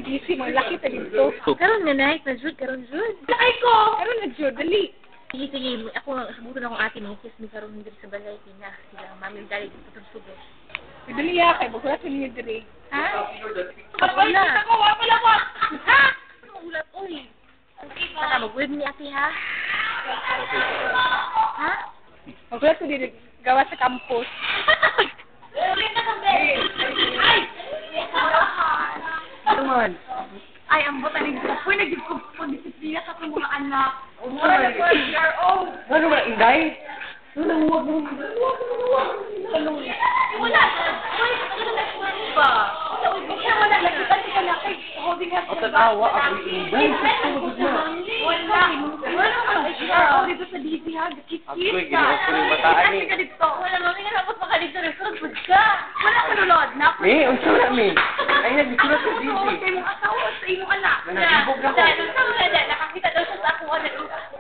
Easy mo, laki ta dito. Karon nga night na jud, karon jud. Ay ko! Karon na jud, dali. Sige, sige, ako subukan akong ate mo kiss mi karon diri sa balay kina sila mami dali dito sugo. Dali ya kay buhat niyo diri. Ha? Wala. Ako wala ko. Ha? Ulat oy. Sana mag-web ni ate ha. Ha? Magbuhat ko diri gawa sa campus. Naman. Ay, ang bata ni Uy, nagdisiplina sa aking mga anak. Mura na po, CRO. Ano ba, Inday? Wala. Uy, ba? Wala, nakita si kalaki. Holding us. O, tatawa ako, Inday. Wala. Wala ka, CRO dito sa DC ha. Ako, ginawa ko yung bataan eh. Kasi ka dito. Wala, mami nga napos maka dito. Resurod ka. Wala ka nulod. Me, ang sura, me. Ay, nagsulat sa DC. Sa imong asawa, sa imong anak. Nanagibog ako. Nakakita daw siya sa ako.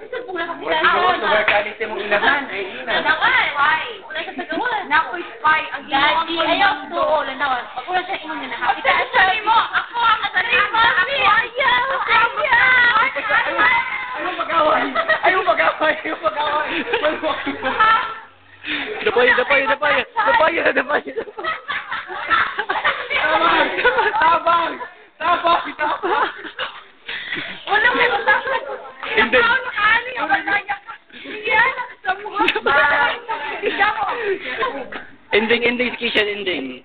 Saan po nakakita? Wala ko, sugar ka dito mong inahan. Ay, ina. Landawan. Why? Wala siya sa gawan. Nako'y spy. Ang Daddy, ayaw to. Landawan. Pag wala siya ingon nga nakakita. Sabi mo, ako ang asarin mo. Ayaw. Ayaw mag-away. Ayaw mag-away. Ayaw mag-away. Dapay. Tabang. Wala mo yung takot. Hindi. Ending, Kishan, ending.